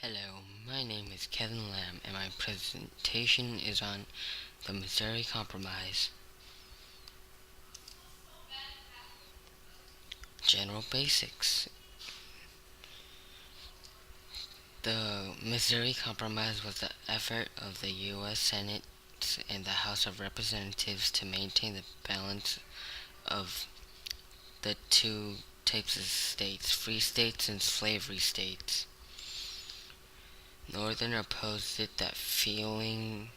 Hello, my name is Kevin Lamb, and my presentation is on the Missouri Compromise. General basics. The Missouri Compromise was the effort of the U.S. Senate and the House of Representatives to maintain the balance of the two types of states, free states and slavery states. Northern opposed it that feelings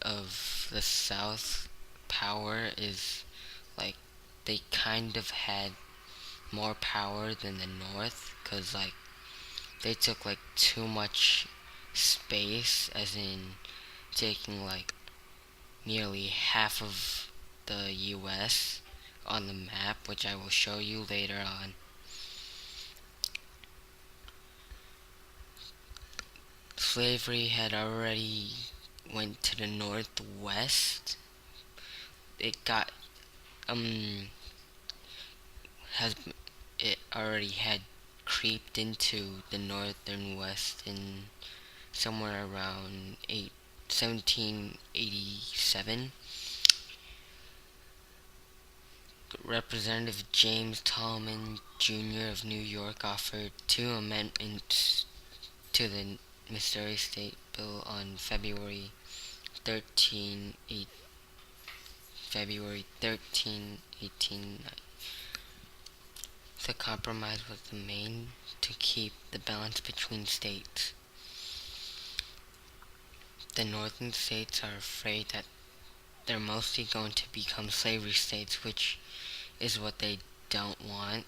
of the South power is like they kind of had more power than the North, because they took too much space, as in taking nearly half of the US on the map, which I will show you later on. Slavery had already went to the Northwest. It got has it already had creeped into the northern West in somewhere around 1787. Representative James Tallman Jr. of New York offered two amendments to the Missouri State Bill on February 13, 1890. The compromise was the main to keep the balance between states. The northern states are afraid that they're mostly going to become slavery states, which is what they don't want.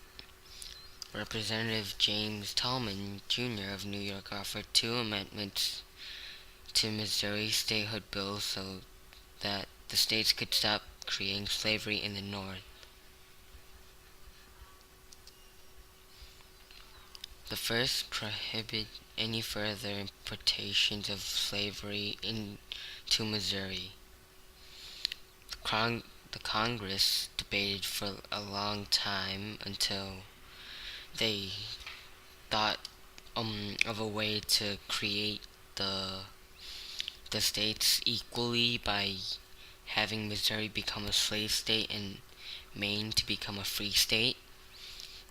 Representative James Tallman Jr. of New York offered two amendments to Missouri statehood bill so that the states could stop creating slavery in the North. The first prohibited any further importations of slavery into Missouri. The Congress debated for a long time until they thought of a way to create the states equally by having Missouri become a slave state and Maine to become a free state.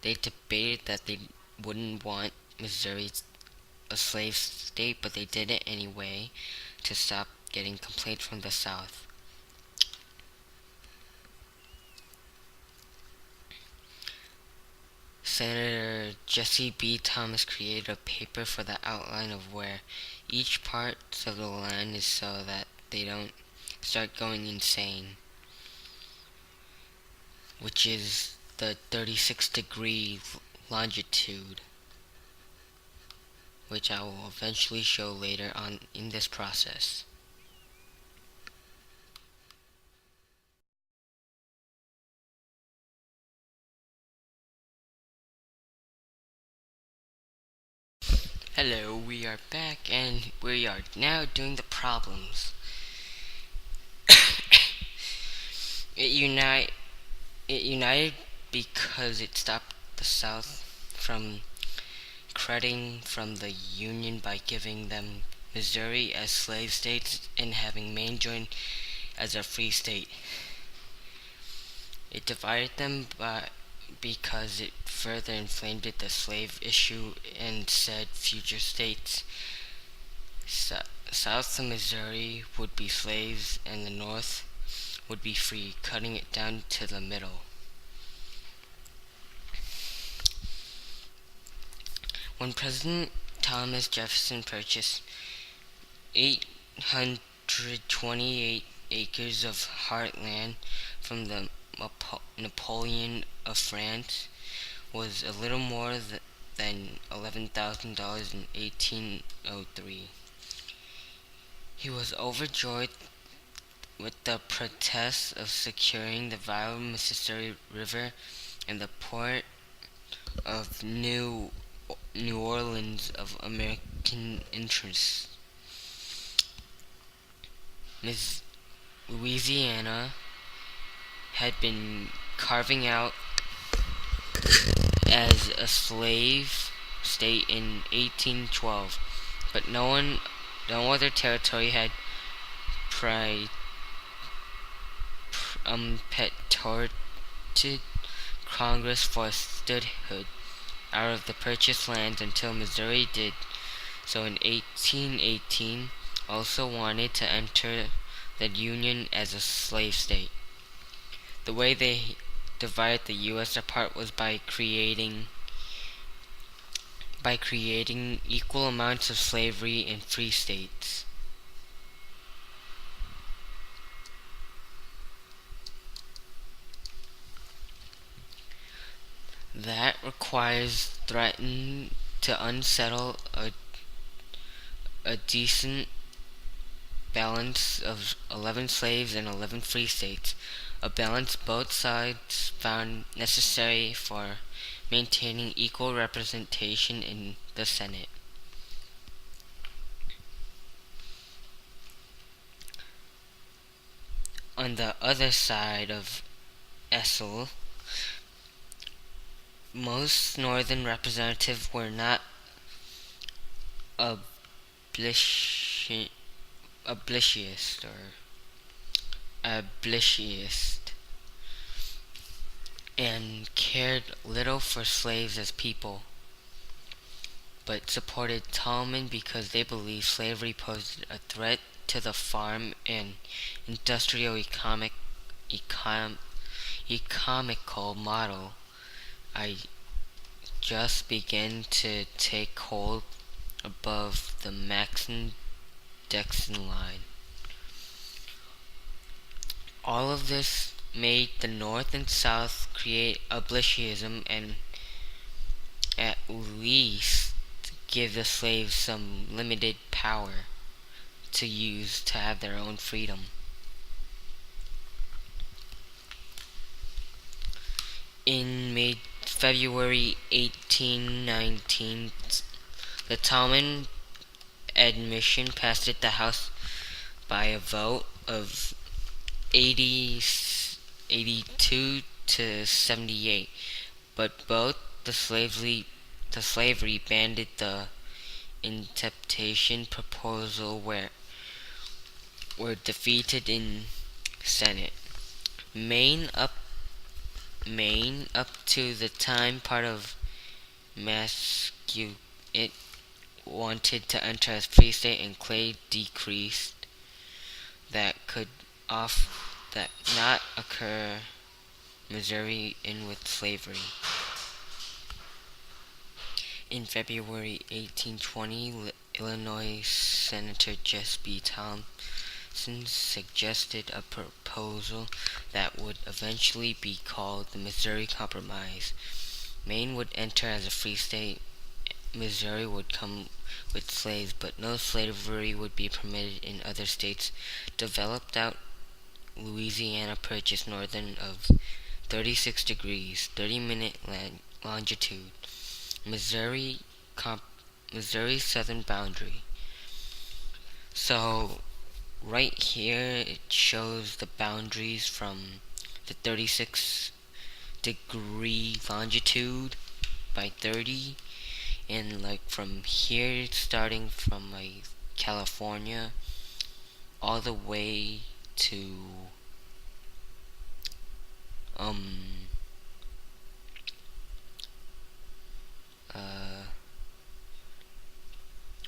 They debated that they wouldn't want Missouri a slave state, but they did it anyway to stop getting complaints from the South. Senator Jesse B. Thomas created a paper for the outline of where each part of the land is so that they don't start going insane, which is the 36-degree longitude, which I will eventually show later on in this process. Hello, we are back and we are now doing the problems. It united because it stopped the South from crediting from the Union by giving them Missouri as slave states and having Maine join as a free state. It divided them because it further inflamed the slave issue and said future states south of Missouri would be slaves and the North would be free, cutting it down to the middle. When President Thomas Jefferson purchased 828 acres of heartland from the Napoleon of France, was a little more than $11,000 in 1803. He was overjoyed with the protests of securing the vital Mississippi River and the port of New Orleans of American interest. Louisiana had been carving out as a slave state in 1812. but no other territory had pri- petorted Congress for statehood out of the purchased lands until Missouri did so in 1818. Also wanted to enter the Union as a slave state. The way they divided the U.S. apart was by creating equal amounts of slavery in free states. That requires threatening to unsettle a decent balance of 11 slaves and 11 free states, a balance both sides found necessary for maintaining equal representation in the Senate. On the other side of Essel, most northern representatives were not abolitionist or abolitionist and cared little for slaves as people, but supported Tolman because they believed slavery posed a threat to the farm and industrial economical model I just began to take hold above the Mason-Dixon line. All of this made the North and South create abolitionism and at least give the slaves some limited power to use to have their own freedom. In February 1819, the Tolman admission passed at the House by a vote of 82 to 78, but both the slavery banded the interpretation proposal were defeated in Senate. Maine up to the time part of Massachusetts wanted to enter as free state, and Clay decreased that could not occur Missouri in with slavery. In February 1820, Illinois Senator Jesse B. Thompson suggested a proposal that would eventually be called the Missouri Compromise. Maine would enter as a free state. Missouri would come with slaves, but no slavery would be permitted in other states. Developed out Louisiana Purchase northern of 36 degrees, 30-minute longitude. Missouri's southern boundary. So right here it shows the boundaries from the 36 degree longitude by 30, and like from here starting from like California all the way to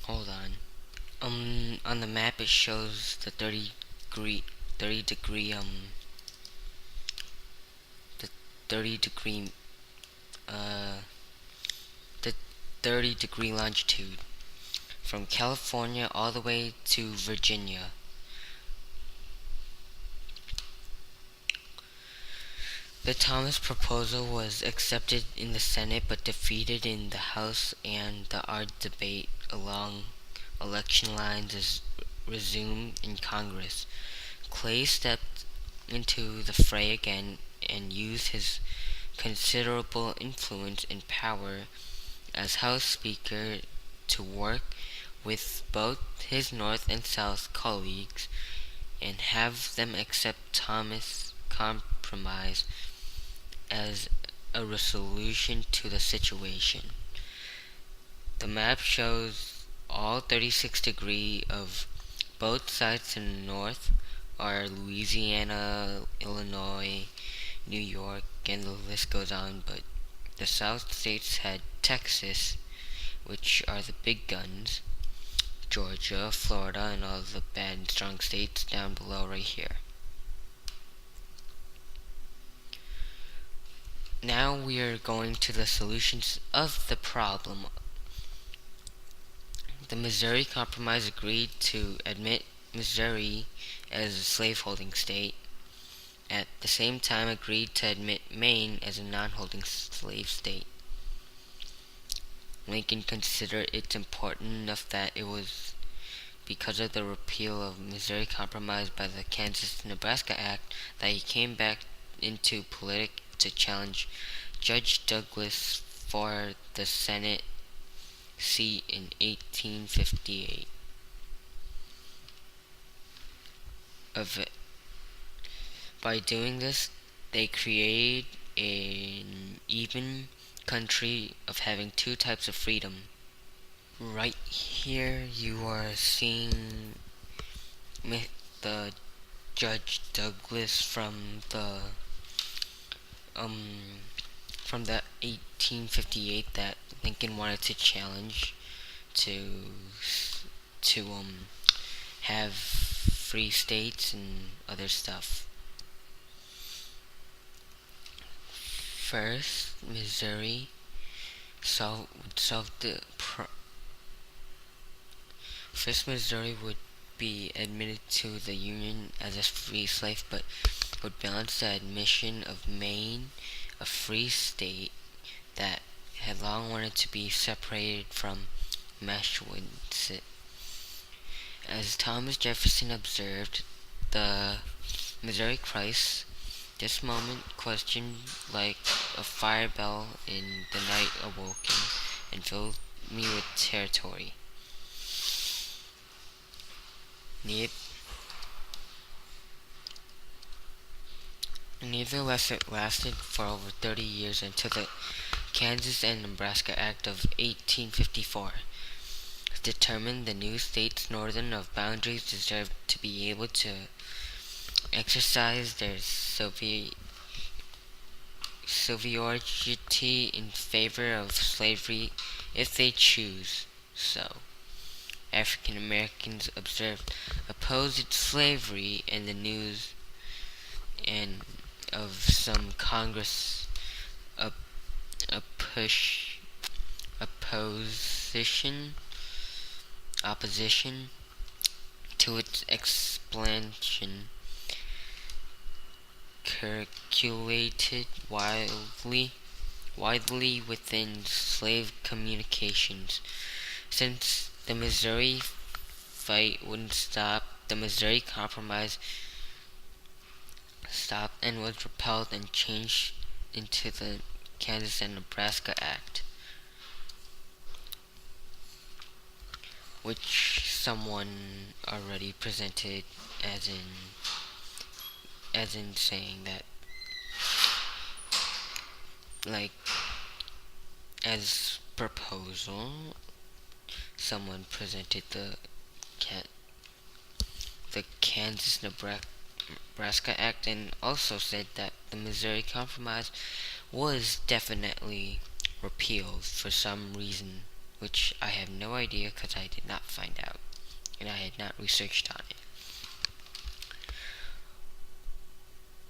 hold on. On the map it shows the 30 degree the 30 degree the 30 degree longitude from California all the way to Virginia. The Thomas proposal was accepted in the Senate but defeated in the House, and the art debate along election lines is resumed in Congress. Clay stepped into the fray again and used his considerable influence and power as House Speaker to work with both his North and South colleagues and have them accept Thomas' compromise as a resolution to the situation. The map shows all 36 degree of both sides to the north are Louisiana, Illinois, New York, and the list goes on, but the South states had Texas, which are the big guns, Georgia, Florida, and all the bad and strong states down below right here. Now we are going to the solutions of the problem. The Missouri Compromise agreed to admit Missouri as a slaveholding state, at the same time agreed to admit Maine as a non-holding slave state. Lincoln considered it important enough that it was because of the repeal of Missouri Compromise by the Kansas-Nebraska Act that he came back into politics to challenge Judge Douglas for the Senate seat in 1858. By doing this, they created an even country of having two types of freedom. Right here you are seeing the Judge Douglas from the 1858 that Lincoln wanted to challenge to have free states and other stuff. First, Missouri would be admitted to the Union as a free slave, but would balance the admission of Maine, a free state that had long wanted to be separated from Massachusetts. As Thomas Jefferson observed, the Missouri crisis, this moment questioned like a fire bell in the night awoken, and filled me with territory. Nevertheless, it lasted for over 30 years until the Kansas and Nebraska Act of 1854 determined the new states northern of boundaries deserved to be able to exercise their sovereignty in favor of slavery if they choose so. African Americans opposed slavery, and the news and of some Congress opposition to its expansion circulated widely within slave communications. Since the Missouri fight wouldn't stop, the Missouri Compromise stopped and was repealed and changed into the Kansas and Nebraska Act, which someone already presented as in saying that, like, as proposal, someone presented the Kansas-Nebraska Act and also said that the Missouri Compromise was definitely repealed for some reason, which I have no idea because I did not find out and I had not researched on it.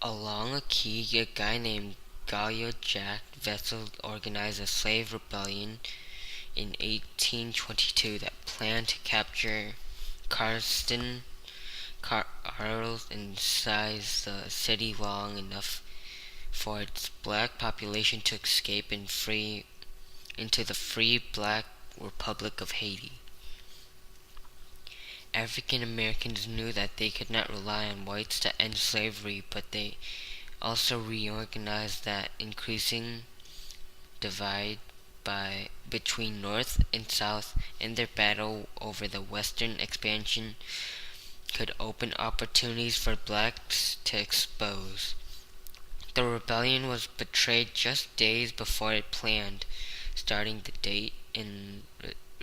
Along a key, a guy named Gallo Jack Wetzel organized a slave rebellion in 1822 that planned to capture Charleston and size the city long enough for its black population to escape into the free Black Republic of Haiti. African Americans knew that they could not rely on whites to end slavery, but they also reorganized that increasing divide between North and South in their battle over the Western expansion could open opportunities for blacks to expose. The rebellion was betrayed just days before it planned, starting the date and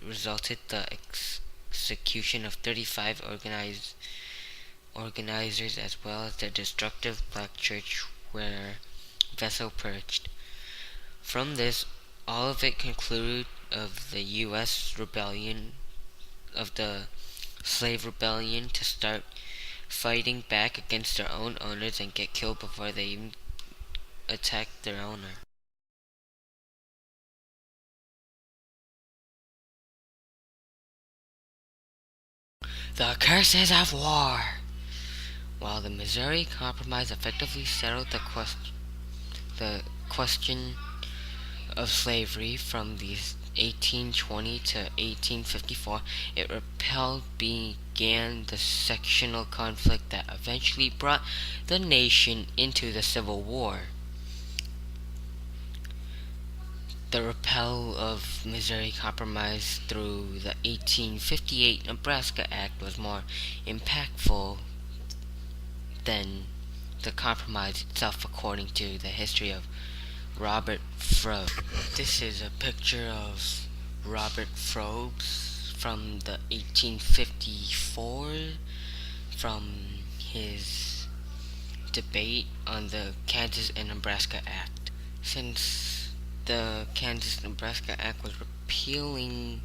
resulted the execution of 35 organizers, as well as the destructive black church where Vessel perched. From this, all of it concluded of the U.S. rebellion, of the slave rebellion, to start fighting back against their own owners and get killed before they even attacked their owner. The curses of war! While the Missouri Compromise effectively settled the question of slavery from the 1820 to 1854, it began the sectional conflict that eventually brought the nation into the Civil War. The repeal of Missouri Compromise through the 1858 Nebraska Act was more impactful than the compromise itself, according to the history of Robert Frobe. This is a picture of Robert Frobe from the 1854, from his debate on the Kansas and Nebraska Act. Since the Kansas-Nebraska Act was repealing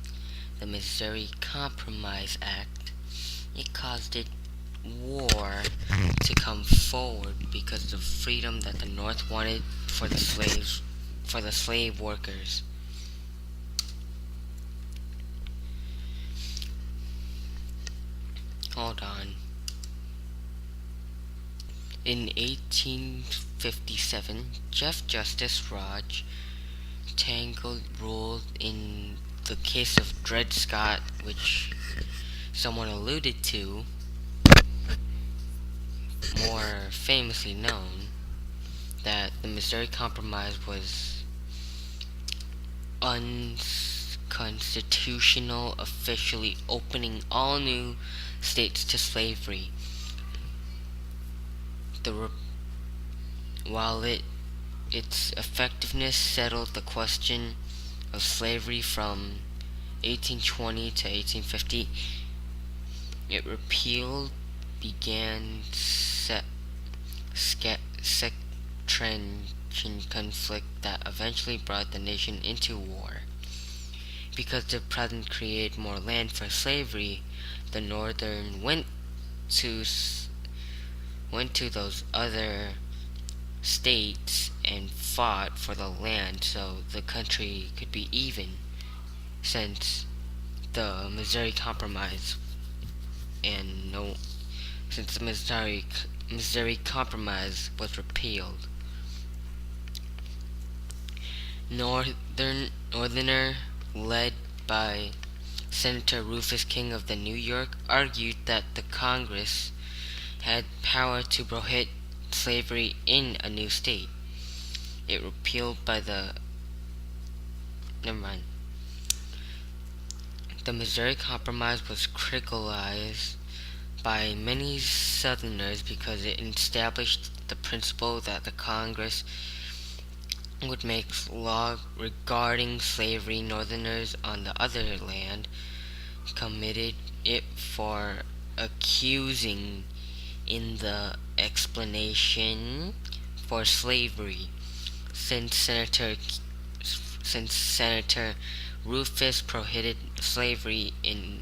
the Missouri Compromise Act, it caused war to come forward because of the freedom that the North wanted for the slave workers. Hold on. In 1857, Chief Justice Roger Tangle ruled in the case of Dred Scott, which someone alluded to, more famously known, that the Missouri Compromise was unconstitutional, officially opening all new states to slavery. While its effectiveness settled the question of slavery from 1820 to 1850, it repealed began sectarian conflict that eventually brought the nation into war. Because the President created more land for slavery, the Northern went to those other states and fought for the land so the country could be even, since the Missouri Compromise since the Missouri Compromise was repealed. Northerner, led by Senator Rufus King of New York, argued that the Congress had power to prohibit slavery in a new state. It repealed by the Missouri Compromise was criticized by many Southerners because it established the principle that the Congress would make law regarding slavery. Northerners on the other land committed it for accusing in the explanation for slavery. Since Senator Rufus prohibited slavery in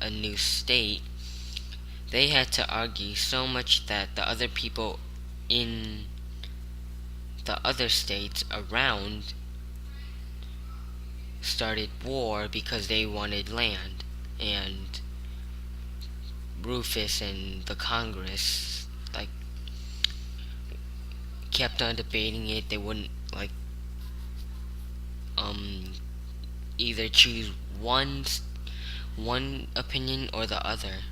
a new state, they had to argue so much that the other people in the other states around started war because they wanted land, and Rufus and the Congress kept on debating it. They wouldn't either choose one opinion or the other.